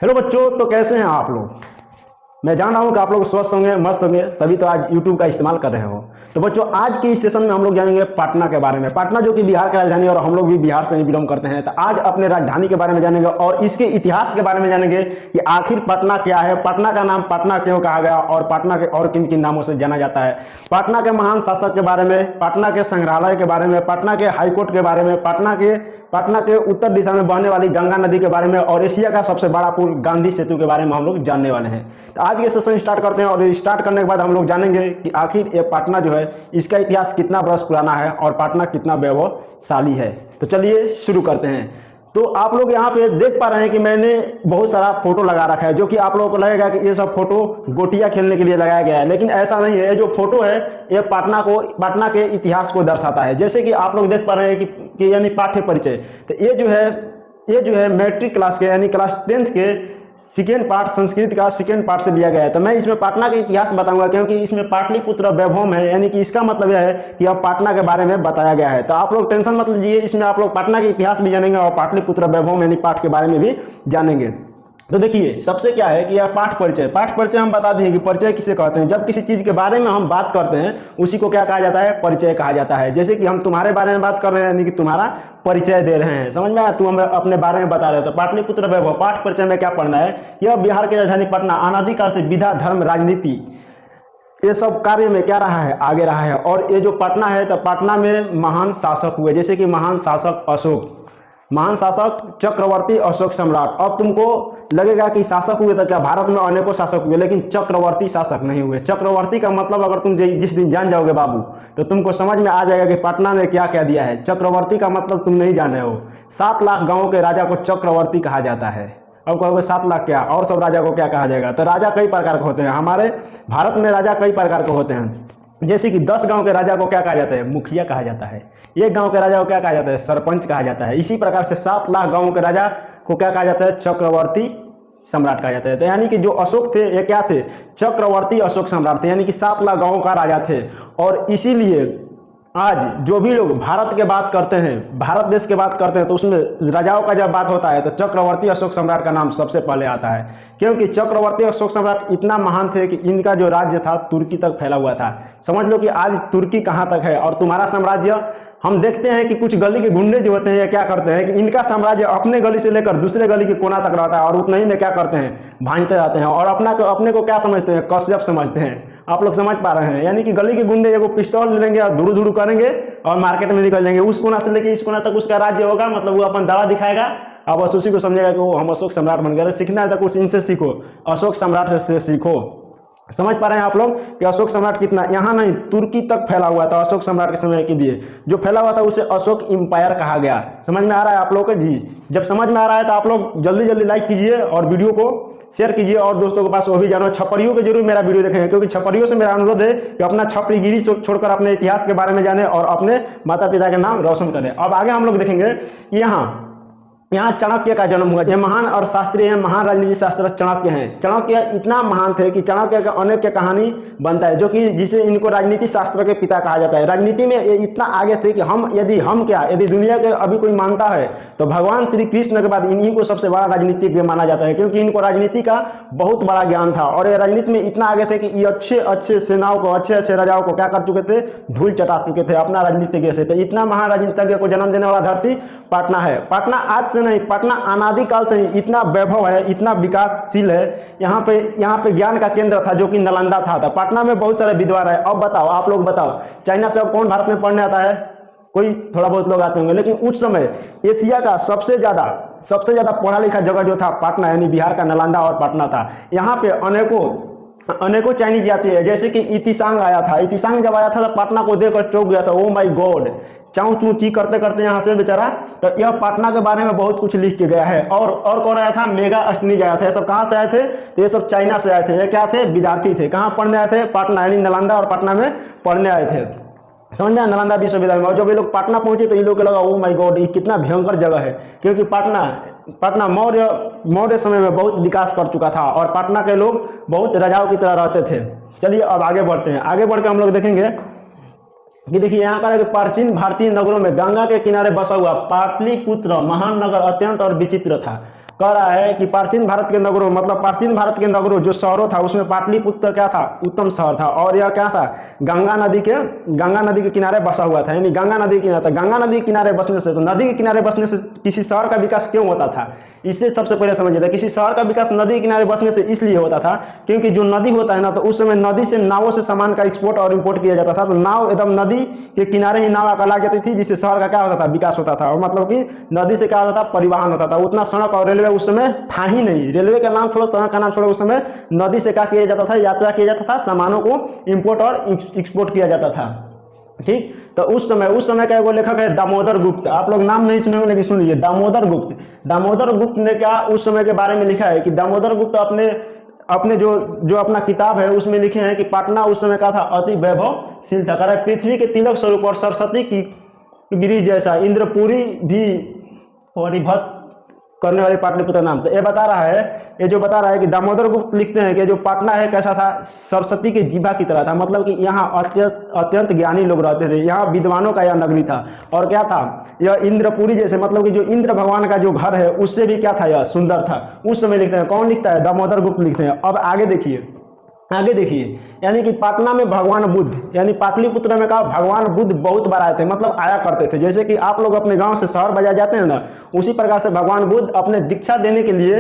Hello बच्चों, तो कैसे हैं आप लोग। मैं जान रहा हूं कि आप लोग स्वस्थ होंगे, मस्त होंगे, तभी तो आज YouTube का इस्तेमाल कर रहे हो। तो बच्चों, आज के इस सेशन में हम लोग जानेंगे पटना के बारे में। पटना जो कि बिहार की राजधानी है और हम लोग भी बिहार से ही बिलोंग करते हैं। तो आज अपने राजधानी के बारे में जानेंगे और इसके इतिहास के बारे में जानेंगे कि आखिर पटना क्या है, पटना का नाम पटना क्यों कहा गया और पटना के और किन किन नामों से जाना जाता है, पटना के महान शासक के बारे में, पटना के संग्रहालय के बारे में, पटना के हाईकोर्ट के बारे में, पटना के उत्तर दिशा में बहने वाली गंगा नदी के बारे में और एशिया का सबसे बड़ा पुल गांधी सेतु के बारे में हम लोग जानने वाले हैं। तो आज के सेशन स्टार्ट करते हैं और स्टार्ट करने के बाद हम लोग जानेंगे कि आखिर ये पटना जो है इसका इतिहास कितना बरस पुराना है और पटना कितना वैभवशाली है। तो चलिए शुरू करते हैं। तो आप लोग यहाँ पे देख पा रहे हैं कि मैंने बहुत सारा फोटो लगा रखा है, जो कि आप लोगों को लगेगा कि ये सब फोटो गोटियां खेलने के लिए लगाया गया है, लेकिन ऐसा नहीं है। ये जो फोटो है ये पटना के इतिहास को दर्शाता है। जैसे कि आप लोग देख पा रहे हैं कि यानी पाठ्य परिचय। तो ये जो है मैट्रिक क्लास के यानी क्लास 10th के सेकेंड पार्ट, संस्कृत का सेकेंड पार्ट से लिया गया है। तो मैं इसमें पटना का इतिहास बताऊंगा, क्योंकि इसमें पाटलिपुत्र वैभव है, यानी कि इसका मतलब यह है कि अब पटना के बारे में बताया गया है। तो आप लोग टेंशन मत लीजिए, इसमें आप लोग पटना के इतिहास भी जानेंगे और पाटलिपुत्र वैभव यानी पाठ के बारे में भी जानेंगे। तो देखिए, सबसे क्या है कि यह पाठ परिचय हम बता दें कि परिचय किसे कहते हैं। जब किसी चीज़ के बारे में हम बात करते हैं उसी को क्या कहा जाता है, परिचय कहा जाता है। जैसे कि हम तुम्हारे बारे में बात कर रहे हैं, यानी कि तुम्हारा परिचय दे रहे हैं, समझ में आया, तुम अपने बारे में बता रहे हो। तो पाटलिपुत्र वैभव पाठ परिचय में क्या पढ़ना है, यह बिहार की राजधानी पटना अनादिकाल से विधा, धर्म, राजनीति ये सब कार्य में क्या रहा है, आगे रहा है। और ये जो पटना है, तो पटना में महान शासक हुए, जैसे कि महान शासक अशोक, महान शासक चक्रवर्ती अशोक सम्राट। अब तुमको लगेगा कि शासक हुए तो क्या भारत में अनेकों शासक हुए, लेकिन चक्रवर्ती शासक नहीं हुए। चक्रवर्ती का मतलब अगर तुम जिस दिन जान जाओगे बाबू, तो तुमको समझ में आ जाएगा कि पटना ने क्या क्या दिया है। चक्रवर्ती का मतलब तुम नहीं जाने हो। 7 लाख गांवों के राजा को चक्रवर्ती कहा जाता है। अब कहोगे 7 लाख क्या, और सब राजा को क्या कहा जाएगा। तो राजा कई प्रकार के होते हैं, हमारे भारत में राजा कई प्रकार के होते हैं। जैसे कि 10 गांव के राजा को क्या कहा जाता है, मुखिया कहा जाता है। 1 गांव के राजा को क्या कहा जाता है, सरपंच कहा जाता है। इसी प्रकार से 7 लाख गांवों के राजा को क्या कहा जाता है, चक्रवर्ती सम्राट कहा जाता है। तो यानी कि जो अशोक थे ये क्या थे, चक्रवर्ती अशोक सम्राट थे, यानी कि 7 लाख गांवों का राजा थे। और इसीलिए आज जो भी लोग भारत के बात करते हैं, भारत देश के बात करते हैं, तो उसमें राजाओं का जब बात होता है तो चक्रवर्ती अशोक सम्राट का नाम सबसे पहले आता है। क्योंकि चक्रवर्ती अशोक सम्राट इतना महान थे कि इनका जो राज्य था तुर्की तक फैला हुआ था। समझ लो कि आज तुर्की कहाँ तक है और तुम्हारा साम्राज्य। हम देखते हैं कि कुछ गली के गुंडे जो होते हैं ये क्या करते हैं कि इनका साम्राज्य अपने गली से लेकर दूसरे गली के कोना तक रहता है और उतना ही में क्या करते हैं, भांजते जाते हैं और अपने को क्या समझते हैं, कश्यप समझते हैं। आप लोग समझ पा रहे हैं, यानी कि गली के गुंडे एगो पिस्तौल ले लेंगे और धुड़ू करेंगे और मार्केट में निकल जाएंगे। उस कोना से लेकर इस कोना तक उसका राज्य होगा, मतलब वो अपन दावा दिखाएगा। अब बस उसी को समझेगा कि वो हम अशोक सम्राट बन गए। सीखना है तो कुछ इनसे सीखो, अशोक सम्राट से सीखो। समझ पा रहे हैं आप लोग कि अशोक सम्राट कितना, यहाँ नहीं तुर्की तक फैला हुआ था अशोक सम्राट के समय के लिए। जो फैला हुआ था उसे अशोक इंपायर कहा गया। समझ में आ रहा है आप लोग को जी। जब समझ में आ रहा है तो आप लोग जल्दी जल्दी लाइक कीजिए और वीडियो को शेयर कीजिए और दोस्तों के पास वो भी जानो। छपरियों के जरूर मेरा वीडियो देखेंगे, क्योंकि छपरियों से मेरा अनुरोध है कि अपना छपरीगिरी छोड़कर अपने इतिहास के बारे में जाने और अपने माता पिता के नाम रोशन करें। अब आगे हम लोग देखेंगे कि यहाँ चाणक्य का जन्म हुआ। ये महान और शास्त्री हैं, महान राजनीति शास्त्र चाणक्य हैं। चाणक्य इतना महान थे कि चाणक्य का अनेक के कहानी बनता है, जो कि जिसे इनको राजनीति शास्त्र के पिता कहा जाता है। राजनीति में ये इतना आगे थे कि यदि दुनिया के अभी कोई मानता है तो भगवान श्री कृष्ण के बाद इन्हीं को सबसे बड़ा राजनीतिज्ञ माना जाता है, क्योंकि इनको राजनीति का बहुत बड़ा ज्ञान था। और ये राजनीति में इतना आगे थे कि ये अच्छे सेनाओं को, अच्छे राजाओं को क्या कर चुके थे, धूल चटा चुके थे अपना राजनीतिज्ञ से। तो इतना महान राजनीतिज्ञ को जन्म देने वाला धरती पटना है। पटना आज से नहीं, पटना अनादिकाल से ही इतना वैभव है, इतना विकासशील है। यहाँ पे ज्ञान का केंद्र था जो कि नालंदा था। तो पटना में बहुत सारे विद्वान है। अब बताओ, आप लोग बताओ, चाइना से अब कौन भारत में पढ़ने आता है, कोई थोड़ा बहुत लोग आते होंगे, लेकिन उस समय एशिया का सबसे ज्यादा पढ़ा लिखा जगह जो था पटना, यानी बिहार का नालंदा और पटना था। यहाँ पे अनेकों चाइनीज जाती है। जैसे कि इतिसांग आया था। इतिसांग जब आया था तो पटना को देखकर चौंक गया था। ओ माय गॉड, चाऊ चू ची करते करते यहाँ से बेचारा। तो यह पटना के बारे में बहुत कुछ लिख के गया है। और कौन आया था, मेगा अस्टनीज आया था। ये सब कहाँ से आए थे, तो ये सब चाइना से आए थे। ये क्या थे, विद्यार्थी थे। कहाँ पढ़ने आए थे, पटना, यानी नालंदा और पटना में पढ़ने आए थे। समझ में, नालंदा विश्वविद्यालय में। और जब ये लोग पटना पहुंचे तो ये लोग को लगा ओ माय गॉड, ये कितना भयंकर जगह है, क्योंकि पटना मौर्य समय में बहुत विकास कर चुका था और पटना के लोग बहुत राजाओं की तरह रहते थे। चलिए अब आगे बढ़ते हैं। आगे बढ़ के हम लोग देखेंगे कि देखिए यहाँ का प्राचीन भारतीय नगरों में गंगा के किनारे बसा हुआ पाटलिपुत्र महान नगर अत्यंत और विचित्र था। कह रहा है कि प्राचीन भारत के नगरों, मतलब प्राचीन भारत के नगरों जो शहरों था उसमें पाटलिपुत्र क्या था, उत्तम शहर था। और यह क्या था, गंगा नदी के किनारे बसा हुआ था, यानी गंगा नदी के किनारे था। गंगा नदी के किनारे बसने से, तो नदी के किनारे बसने से किसी शहर का विकास क्यों होता था, इससे सबसे पहले समझिए था। किसी शहर का विकास नदी के किनारे बसने से इसलिए होता था क्योंकि जो नदी होता है ना, तो उस समय नदी से नावों से सामान का एक्सपोर्ट और इंपोर्ट किया जाता था। तो नाव एकदम नदी के किनारे ही नाव आकर लग जाती थी, जिससे शहर का क्या होता था, विकास होता था। और मतलब कि नदी से क्या होता था, परिवहन होता था। उतना सड़क और रेलवे उस समय था ही नहीं। रेलवे का नाम छोड़ो, सड़क का नाम छोड़ो, उस समय नदी से क्या किया जाता था, यात्रा किया जाता था, सामानों को इंपोर्ट और एक्सपोर्ट किया जाता था। ठीक, तो उस समय का एगो लेखक है दामोदर गुप्त, आप लोग नाम नहीं सुनेंगे लेकिन सुन लीजिए, दामोदर गुप्त ने क्या उस समय के बारे में लिखा है कि दामोदर गुप्त अपने जो अपना किताब है उसमें लिखे हैं कि पाटना उस समय का था अति वैभवशील था। कह पृथ्वी के तिलक स्वरूप और सरस्वती की गिरी जैसा इंद्रपुरी भी परिभत करने वाली पाटलिपुत्र नाम। तो ये बता रहा है, ये जो बता रहा है कि दामोदर गुप्त लिखते हैं कि जो पाटना है कैसा था, सरस्वती के जीभा की तरह था। मतलब कि यहाँ अत्यंत ज्ञानी लोग रहते थे, यहाँ विद्वानों का यह नगरी था। और क्या था, यह इंद्रपुरी जैसे, मतलब कि जो इंद्र भगवान का जो घर है उससे भी क्या था, यह सुंदर था। उस समय लिखते हैं, कौन लिखता है, दामोदर गुप्त लिखते हैं। अब आगे देखिए, यानी कि पाटना में भगवान बुद्ध, यानी पाटलिपुत्र में कहा भगवान बुद्ध बहुत बार आए थे, मतलब आया करते थे। जैसे कि आप लोग अपने गांव से शहर बाजार जाते हैं ना, उसी प्रकार से भगवान बुद्ध अपने दीक्षा देने के लिए,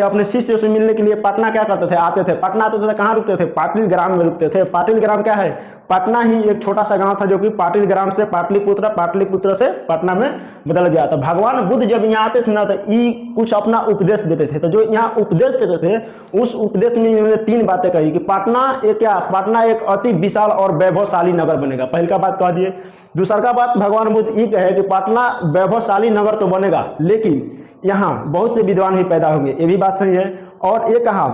अपने शिष्य से मिलने के लिए पटना क्या करते थे, आते थे। पटना आते थे, कहाँ रुकते थे, पाटिल ग्राम में रुकते थे। पाटिल ग्राम क्या है, पटना ही एक छोटा सा गांव था जो कि पाटिल ग्राम से पाटलिपुत्र से पटना में बदल गया। तो भगवान बुद्ध जब यहाँ आते थे ना, तो ये कुछ अपना उपदेश देते थे। तो जो यहाँ उपदेश देते थे, उस उपदेश में इन्होंने 3 बातें कही कि पाटना एक अति विशाल और वैभवशाली नगर बनेगा। पहली का बात कह दिए। दूसरा का बात भगवान बुद्ध ये कहे कि पाटना वैभवशाली नगर तो बनेगा, लेकिन यहाँ बहुत से विद्वान भी पैदा होंगे, ये भी बात सही है। और ये कहा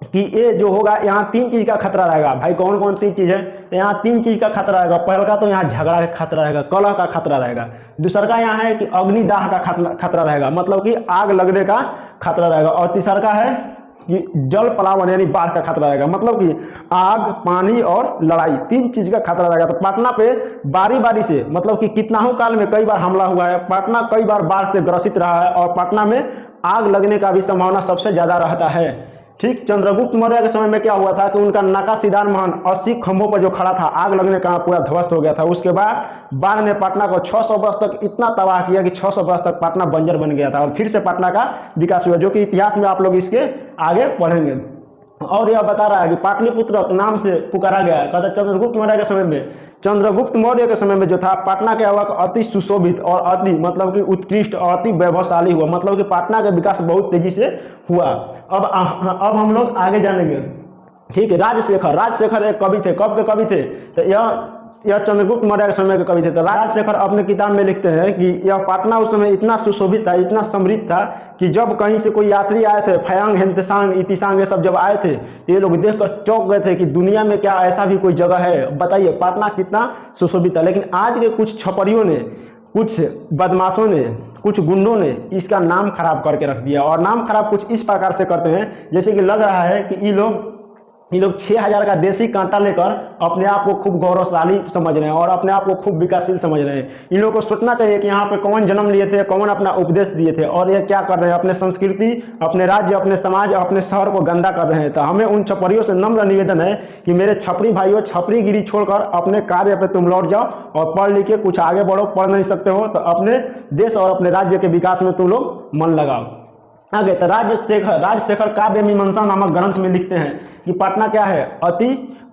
कि ये जो होगा, यहाँ 3 चीज का खतरा रहेगा। भाई कौन कौन 3 चीज है, तो यहाँ 3 चीज का खतरा रहेगा। पहला का तो यहाँ झगड़ा का खतरा रहेगा, कलह का खतरा रहेगा। दूसरा का यहाँ है कि अग्निदाह का खतरा रहेगा, मतलब कि आग लगने का खतरा रहेगा। और तीसरा का है कि जल पलावन यानी बाढ़ का खतरा रहेगा, मतलब कि आग, पानी और लड़ाई, 3 चीज का खतरा रहेगा। तो पटना पे बारी बारी से, मतलब कि कितनाहू काल में कई बार हमला हुआ है, पटना कई बार बाढ़ से ग्रसित रहा है, और पटना में आग लगने का भी संभावना सबसे ज्यादा रहता है। ठीक, चंद्रगुप्त मौर्य के समय में क्या हुआ था कि उनका नकाशीदार महल 80 खंभों पर जो खड़ा था, आग लगने का पूरा ध्वस्त हो गया था। उसके बाद बाढ़ ने पटना को 600 वर्ष तक इतना तबाह किया कि 600 वर्ष तक पटना बंजर बन गया था, और फिर से पटना का विकास हुआ, जो कि इतिहास में आप लोग इसके आगे पढ़ेंगे। और यह बता रहा है कि पाटलिपुत्र नाम से पुकारा गया है। कहता चंद्रगुप्त मौर्य के समय में जो था, पटना के हवा अति सुशोभित और अति, मतलब कि उत्कृष्ट और अति वैभवशाली हुआ, मतलब कि पटना का विकास बहुत तेजी से हुआ। अब हम लोग आगे जानेंगे। ठीक है, राजशेखर एक कवि थे। कब के कवि थे, तो यह चंद्रगुप्त मौर्य के समय के कवि थे। तो राजशेखर अपने किताब में लिखते हैं कि यह पटना उस समय इतना सुशोभित था, इतना समृद्ध था कि जब कहीं से कोई यात्री आए थे, फयांग, हेंतसांग, इतिसांग, ये सब जब आए थे, ये लोग देखकर चौंक गए थे कि दुनिया में क्या ऐसा भी कोई जगह है, बताइए पटना कितना सुशोभित था। लेकिन आज के कुछ छपरियों ने, कुछ बदमाशों ने, कुछ गुंडों ने इसका नाम खराब करके रख दिया। और नाम खराब कुछ इस प्रकार से करते हैं, जैसे कि लग रहा है कि ये लोग 6000 का देसी कांटा लेकर अपने आप को खूब गौरवशाली समझ रहे हैं और अपने आप को खूब विकासशील समझ रहे हैं। इन लोगों को सोचना चाहिए कि यहाँ पे कौन जन्म लिए थे, कौन अपना उपदेश दिए थे, और ये क्या कर रहे हैं, अपने संस्कृति, अपने राज्य, अपने समाज, अपने शहर को गंदा कर रहे हैं। तो हमें उन छपरियों से नम्र निवेदन है कि मेरे छपरी भाइयों, छपरीगिरी छोड़कर अपने कार्य पे तुम लौट जाओ और पढ़ लिख के कुछ आगे बढ़ो। पढ़ नहीं सकते हो तो अपने देश और अपने राज्य के विकास में तुम लोग मन लगाओ। आगे तो राजशेखर काव्य मीमांसा नामक ग्रंथ में लिखते हैं कि पटना क्या है,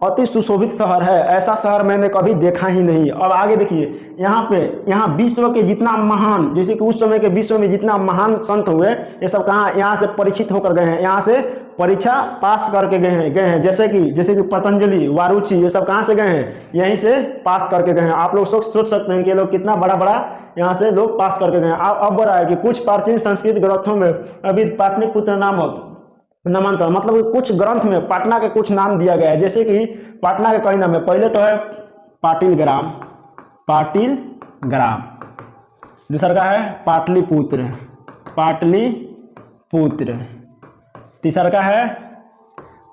अति सुशोभित शहर है, ऐसा शहर मैंने कभी देखा ही नहीं। और आगे देखिए, यहाँ विश्व के जितना महान, जैसे कि उस समय के विश्व में जितना महान संत हुए, ये सब कहाँ, यहाँ से परीक्षित होकर गए हैं, यहाँ से परीक्षा पास करके गए हैं। जैसे कि पतंजलि, वारुची, ये सब कहाँ से गए हैं, यहीं से पास करके गए हैं। आप लोग सोच सकते हैं कि ये लोग कितना बड़ा यहाँ से लोग पास करके गए हैं। अब रहा है कि कुछ प्राचीन संस्कृत ग्रंथों में अभी पाटलिपुत्र नामक नामांकन, मतलब कुछ ग्रंथ में पटना के कुछ नाम दिया गया है। जैसे कि पटना के कई नाम है, पहले तो है पाटिल ग्राम, दूसरा का है पाटलिपुत्र, तीसरा का है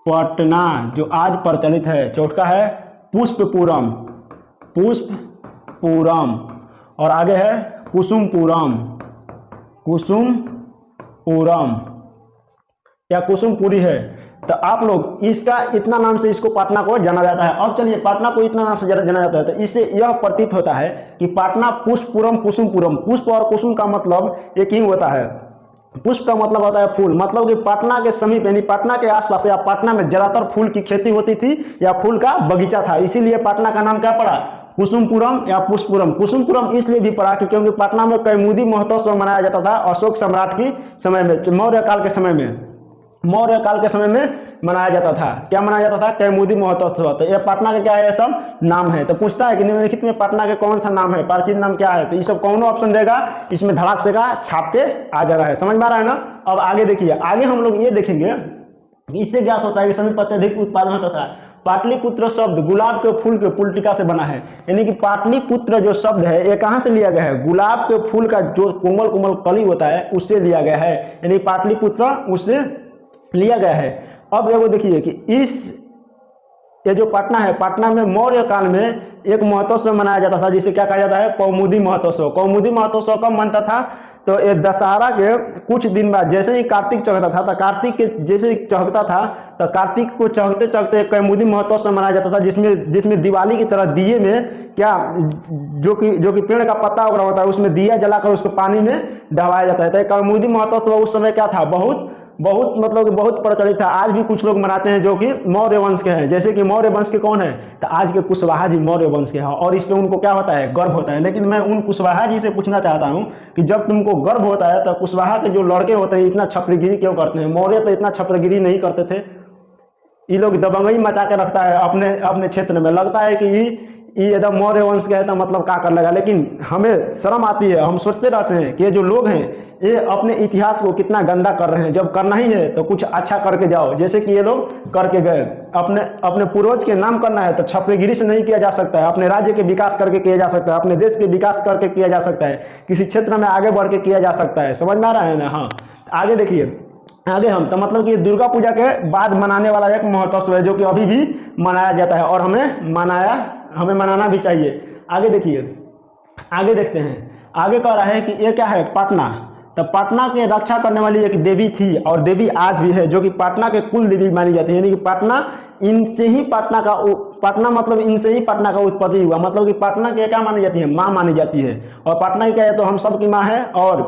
पटना जो आज प्रचलित है, चौथा है पुष्पपुरम, और आगे है कुसुमपुरम, कुसुमपुरम या कुसुमपुरी है। तो आप लोग इसका इतना नाम से इसको पाटना को जाना जाता है। अब चलिए पाटना को इतना नाम से जाना जाता है तो इससे यह प्रतीत होता है कि पाटना पुष्पपुरम कुसुमपुरम, पुष्प और कुसुम का मतलब एक ही होता है। पुष्प का मतलब होता है फूल, मतलब कि पटना के समीप यानी पटना के आसपास या पटना में ज्यादातर फूल की खेती होती थी या फूल का बगीचा था, इसीलिए पटना का नाम क्या पड़ा, कुसुमपुरम या पुष्पपुरम। कुसुमपुरम इसलिए भी पड़ा कि क्योंकि पटना में कैमुदी महोत्सव मनाया जाता था अशोक सम्राट की समय में, मौर्य काल के समय में, मौर्य काल के समय में मनाया जाता था। क्या मनाया जाता था, कैमुदी महोत्सव। तो ये पटना का क्या है, ये सब नाम है। तो पूछता है कि निम्नलिखित में पटना के कौन सा नाम है, प्राचीन नाम क्या है, तो ये सब कौन ऑप्शन देगा, इसमें धड़ाक से का छाप के आ जा रहा है। समझ में आ रहा है ना। अब आगे देखिए, आगे हम लोग ये देखेंगे कि इससे ज्ञात होता है कि समीप अत्यधिक उत्पादन होता था। पाटलिपुत्र शब्द गुलाब के फूल के पुलटिका से बना है, यानी कि पाटलिपुत्र जो शब्द है ये कहाँ से लिया गया है, गुलाब के फूल का जो कोमल कोमल कली होता है उससे लिया गया है, यानी पाटलिपुत्र उससे लिया गया है। अब एगो देखिए कि ये जो पटना है, पटना में मौर्य काल में एक महोत्सव मनाया जाता था जिसे क्या कहा जाता है, कौमुदी महोत्सव। कौमुदी महोत्सव कब मनता था, तो ये दशहरा के कुछ दिन बाद, जैसे ही कार्तिक चढ़ता था तो कार्तिक के जैसे ही चढ़ता था तो कार्तिक को चढ़ते चढ़ते कैमुदी महोत्सव मनाया जाता था, जिसमें दिवाली की तरह दिए में क्या जो कि पेड़ का पत्ता वगैरह होता है उसमें दिया जलाकर उसको पानी में दबाया जाता है। तो कैमुदी महोत्सव उस समय क्या था, बहुत मतलब कि बहुत प्रचलित था। आज भी कुछ लोग मनाते हैं जो कि मौर्य वंश के हैं, जैसे कि मौर्य वंश के कौन है, तो आज के कुशवाहा जी मौर्य वंश के हैं और इस पे उनको क्या होता है, गर्व होता है। लेकिन मैं उन कुशवाहा जी से पूछना चाहता हूं कि जब तुमको गर्व होता है तो कुशवाहा के जो लड़के होते हैं इतना छपरीगिरी क्यों करते हैं, मौर्य तो इतना छपरीगिरी नहीं करते थे। ये लोग दबंगई मचा के रखता है अपने क्षेत्र में, लगता है कि ये एकदम मौर्य वंश के है तो मतलब क्या कर लेगा। लेकिन हमें शर्म आती है, हम सोचते रहते हैं कि ये जो लोग हैं ये अपने इतिहास को कितना गंदा कर रहे हैं। जब करना ही है तो कुछ अच्छा करके जाओ, जैसे कि ये लोग करके गए। अपने पूर्वज के नाम करना है तो छपरीगिरी से नहीं किया जा सकता है, अपने राज्य के विकास करके किया जा सकता है, अपने देश के विकास करके किया जा सकता है, किसी क्षेत्र में आगे बढ़ के किया जा सकता है। समझ में आ रहा है ना। हाँ, आगे देखिए, आगे हम तो मतलब कि दुर्गा पूजा के बाद मनाने वाला एक महोत्सव है जो कि अभी भी मनाया जाता है और हमें मनाना भी चाहिए। आगे देखिए, आगे देखते हैं, आगे कह रहा है कि ये क्या है, पटना। तो पटना के रक्षा करने वाली एक देवी थी और देवी आज भी है जो कि पटना के कुल देवी मानी जाती है, यानी कि पटना इनसे ही पटना का उत्पत्ति हुआ। मतलब कि पटना के क्या मानी जाती है, माँ मानी जाती है। और पटना की क्या है, तो हम सब की माँ है। और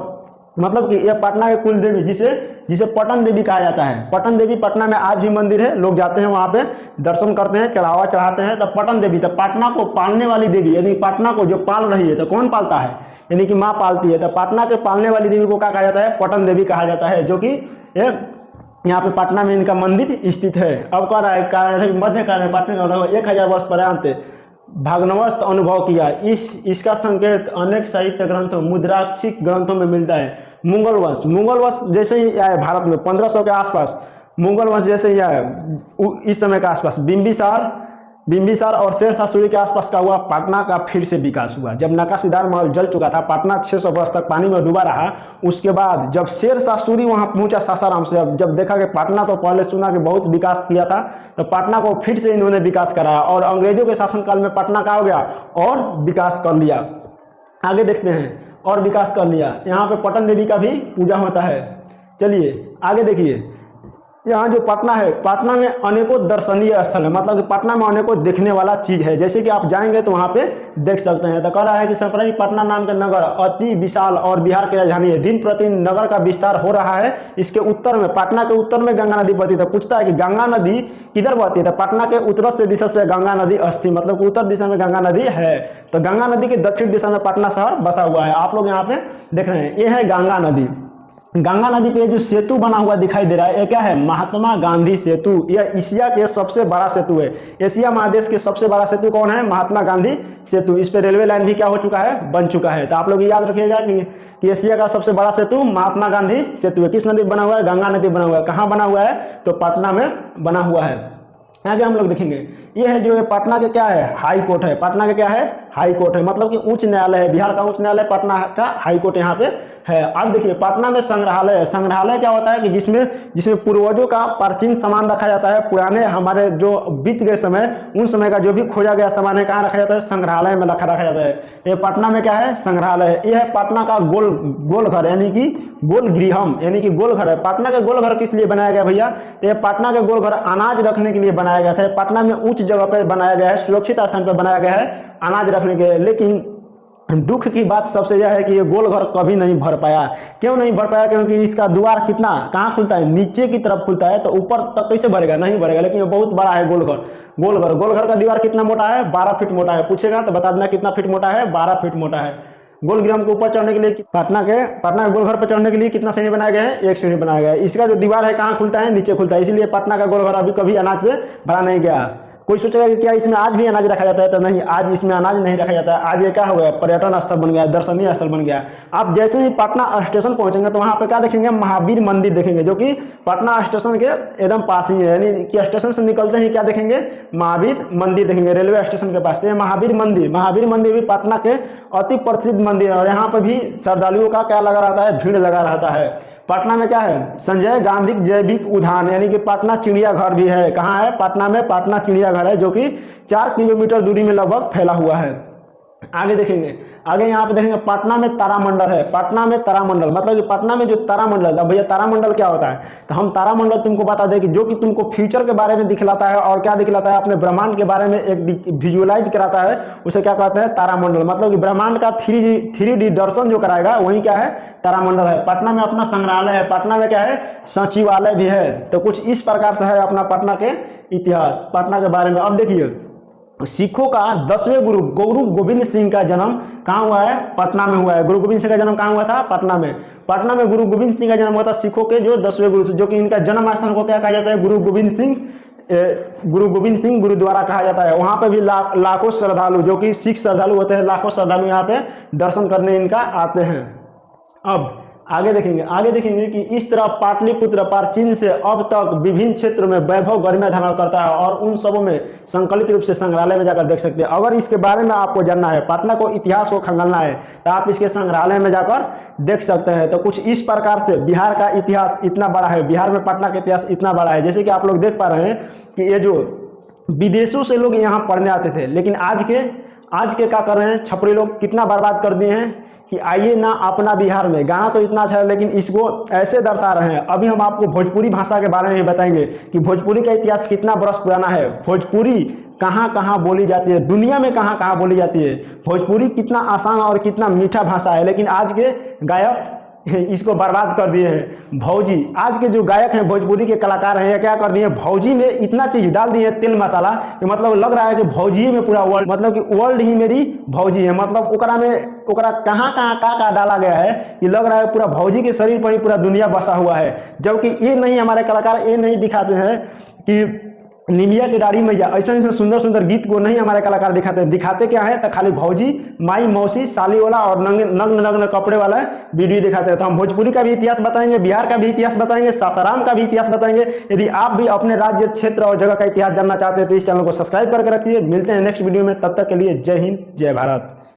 मतलब कि यह पटना के कुल देवी जिसे पटन देवी कहा जाता है। पटन देवी पटना में आज भी मंदिर है, लोग जाते हैं वहाँ पे दर्शन करते हैं, चढ़ावा चढ़ाते हैं। तो पटन देवी, तो पटना को पालने वाली देवी, यानी पटना को जो पाल रही है, तो कौन पालता है, यानी कि माँ पालती है। तो पटना के पालने वाली देवी को क्या कहा जाता है, पटन देवी कहा जाता है, जो कि यहाँ पे पटना में इनका मंदिर स्थित है। अब कह रहा है मध्यकाल में पटना का 1000 वर्ष पर्यंत भग्नवस्त अनुभव किया। इसका संकेत अनेक साहित्य ग्रंथों, मुद्राक्षिक ग्रंथों में मिलता है। मुगल वंश जैसे ही आए भारत में 1500 के आसपास, मुगल वंश जैसे ही आए इस समय के आसपास बिंबिसार और शेरशाह सूरी के आसपास का हुआ, पटना का फिर से विकास हुआ। जब नकाशीदार महल जल चुका था, पटना 600 वर्ष तक पानी में डूबा रहा, उसके बाद जब शेरशाह सूरी वहां पहुंचा सासाराम से, जब देखा कि पटना तो पहले सुना कि बहुत विकास किया था, तो पटना को फिर से इन्होंने विकास कराया और अंग्रेजों के शासनकाल में पटना का हो गया और विकास कर लिया। आगे देखते हैं, और विकास कर लिया। यहाँ पे पटन देवी का भी पूजा होता है। चलिए आगे देखिए, यहाँ जो पटना है, पटना में अनेकों दर्शनीय स्थल है, मतलब कि पटना में अनेकों देखने वाला चीज है। जैसे कि आप जाएंगे तो वहाँ पे देख सकते हैं। तो कह रहा है कि सांप्रदायिक पटना नाम के नगर अति विशाल और बिहार की राजधानी है। दिन प्रतिदिन नगर का विस्तार हो रहा है। इसके उत्तर में, पटना के उत्तर में गंगा नदी बहती है। तो पूछता है कि गंगा नदी किधर बहती है, तो पटना के उत्तर से दिशा से गंगा नदी अस्थि, मतलब कि उत्तर दिशा में गंगा नदी है। तो गंगा नदी के दक्षिण दिशा में पटना शहर बसा हुआ है। आप लोग यहाँ पे देख रहे हैं, ये है गंगा नदी। गंगा नदी पे जो सेतु बना हुआ दिखाई दे रहा है, ये क्या है, महात्मा गांधी सेतु। यह एशिया के सबसे बड़ा सेतु है। एशिया महादेश के सबसे बड़ा सेतु कौन है, महात्मा गांधी सेतु। इस पे रेलवे लाइन भी क्या हो चुका है, बन चुका है। तो आप लोग याद रखिएगा कि एशिया का सबसे बड़ा सेतु महात्मा गांधी सेतु है। किस नदी बना हुआ है, गंगा नदी बना हुआ है। कहाँ बना हुआ है, तो पटना में बना हुआ है। आगे हम लोग देखेंगे, ये है जो पटना के क्या है, हाई कोर्ट है। पटना के क्या है, हाई कोर्ट है, मतलब कि उच्च न्यायालय है। बिहार का उच्च न्यायालय, पटना का हाई कोर्ट यहाँ पे है। अब देखिए पटना में संग्रहालय है। संग्रहालय क्या होता है कि जिसमें पूर्वजों का प्राचीन सामान रखा जाता है, पुराने हमारे जो बीत गए समय, उन समय का जो भी खोजा गया सामान है कहाँ रखा जाता है, संग्रहालय में रखा जाता है। ये पटना में क्या है, संग्रहालय है। यह है पटना का गोल घर यानी कि गोल गृहम यानी कि गोल घर है। पटना का गोल घर किस लिए बनाया गया भैया, तो ये पटना का गोल घर अनाज रखने के लिए बनाया गया था। पटना में उच्च जगह पर बनाया गया है, सुरक्षित स्थान पर बनाया गया है अनाज रखने के लिए। लेकिन दुख की बात सबसे यह है कि ये गोल घर कभी नहीं भर पाया। क्यों नहीं भर पाया, क्योंकि इसका द्वार कितना कहाँ खुलता है, नीचे की तरफ खुलता है, तो ऊपर तक कैसे भरेगा, नहीं भरेगा। लेकिन ये बहुत बड़ा है गोल घर। गोल घर का दीवार कितना मोटा है, 12 फीट मोटा है। पूछेगा तो बता देना कितना फीट मोटा है, 12 फीट मोटा है। गोल ग्राम के ऊपर चढ़ने के लिए पटना के गोल घर पर चढ़ने के लिए कितना सीढ़ी बनाया गया है, 1 सीढ़ी बनाया गया है। इसका जो दीवार है कहाँ खुलता है, नीचे खुलता है। इसलिए पटना का गोल घर अभी कभी अनाज से भरा नहीं गया। कोई सोचेगा कि क्या इसमें आज भी अनाज रखा जाता है, तो नहीं, आज इसमें अनाज नहीं रखा जाता है। आज ये क्या हो गया, पर्यटन स्थल बन गया, दर्शनीय स्थल बन गया। आप जैसे ही पटना स्टेशन पहुंचेंगे तो वहां पे क्या देखेंगे, महावीर मंदिर देखेंगे, जो कि पटना स्टेशन के एकदम पास ही है। यानी कि स्टेशन से निकलते ही क्या देखेंगे, महावीर मंदिर देखेंगे, रेलवे स्टेशन के पास। ये महावीर मंदिर भी पटना के अति प्रसिद्ध मंदिर है। और यहाँ पर भी श्रद्धालुओं का क्या लगा रहता है, भीड़ लगा रहता है। पटना में क्या है, संजय गांधी जैविक उद्यान यानी कि पटना चिड़ियाघर भी है। कहाँ है, पटना में पटना चिड़ियाघर है, जो कि 4 किलोमीटर दूरी में लगभग फैला हुआ है। आगे देखेंगे, आगे यहाँ पे देखेंगे पटना में तारामंडल है। पटना में तारामंडल मतलब कि पटना में जो तारामंडल है, भैया तारामंडल क्या होता है, तो हम तारामंडल तुमको बता दें कि जो कि तुमको फ्यूचर के बारे में दिखलाता है और क्या दिखलाता है, अपने ब्रह्मांड के बारे में एक विजुअलाइज कराता है, उसे क्या कहते हैं, तारामंडल। मतलब कि ब्रह्मांड का 3D दर्शन जो कराएगा वही क्या है, तारामंडल है। पटना में अपना संग्रहालय है। पटना में क्या है, सचिवालय भी है। तो कुछ इस प्रकार से है अपना पटना के इतिहास, पटना के बारे में। अब देखिए सिखों का 10वें गुरु गोविंद सिंह का जन्म कहाँ हुआ है, पटना में हुआ है। गुरु गोविंद सिंह का जन्म कहाँ हुआ था, पटना में। पटना में गुरु गोविंद सिंह का जन्म हुआ था, सिखों के जो 10वें गुरु, जो कि इनका जन्म स्थान को क्या कहा जाता है, गुरु गोविंद सिंह गुरुद्वारा कहा जाता है। वहां पे भी लाखों श्रद्धालु, जो कि सिख श्रद्धालु होते हैं, लाखों श्रद्धालु यहाँ पे दर्शन करने इनका आते हैं। अब आगे देखेंगे कि इस तरह पाटलिपुत्र प्राचीन से अब तक विभिन्न क्षेत्रों में वैभव गरिमा धारण करता है, और उन सबों में संकलित रूप से संग्रहालय में जाकर देख सकते हैं। अगर इसके बारे में आपको जानना है, पटना को इतिहास को खंगालना है, तो आप इसके संग्रहालय में जाकर देख सकते हैं। तो कुछ इस प्रकार से बिहार का इतिहास इतना बड़ा है, बिहार में पटना का इतिहास इतना बड़ा है। जैसे कि आप लोग देख पा रहे हैं कि ये जो विदेशों से लोग यहाँ पढ़ने आते थे, लेकिन आज के क्या कर रहे हैं, छपरी लोग कितना बर्बाद कर दिए हैं कि आइए ना अपना बिहार में। गाना तो इतना अच्छा है, लेकिन इसको ऐसे दर्शा रहे हैं। अभी हम आपको भोजपुरी भाषा के बारे में बताएंगे कि भोजपुरी का इतिहास कितना बरस पुराना है, भोजपुरी कहाँ कहाँ बोली जाती है, दुनिया में कहाँ कहाँ बोली जाती है, भोजपुरी कितना आसान और कितना मीठा भाषा है। लेकिन आज के गायक इसको बर्बाद कर दिए हैं। भौजी, आज के जो गायक हैं, भोजपुरी के कलाकार हैं, ये क्या कर दिए, भौजी में इतना चीज डाल दिए तेल मसाला कि मतलब लग रहा है कि भौजी में पूरा वर्ल्ड, मतलब कि वर्ल्ड ही मेरी भौजी है। मतलब ओकरा कहाँ का डाला गया है कि लग रहा है पूरा भौजी के शरीर पर ही पूरा दुनिया बसा हुआ है। जबकि ये नहीं, हमारे कलाकार ये नहीं दिखाते हैं कि निमिया की डाड़ी मैया, ऐसे सुंदर सुंदर गीत को नहीं हमारे कलाकार दिखाते क्या है, तो खाली भौजी, माई, मौसी, साली वाला और नग्न कपड़े वाला वीडियो दिखाते हैं। तो हम भोजपुरी का भी इतिहास बताएंगे, बिहार का भी इतिहास बताएंगे, सासाराम का भी इतिहास बताएंगे। यदि आप भी अपने राज्य, क्षेत्र और जगह का इतिहास जानना चाहते हैं तो इस चैनल को सब्सक्राइब करके रखिए। मिलते हैं नेक्स्ट वीडियो में, तब तक के लिए जय हिंद, जय भारत।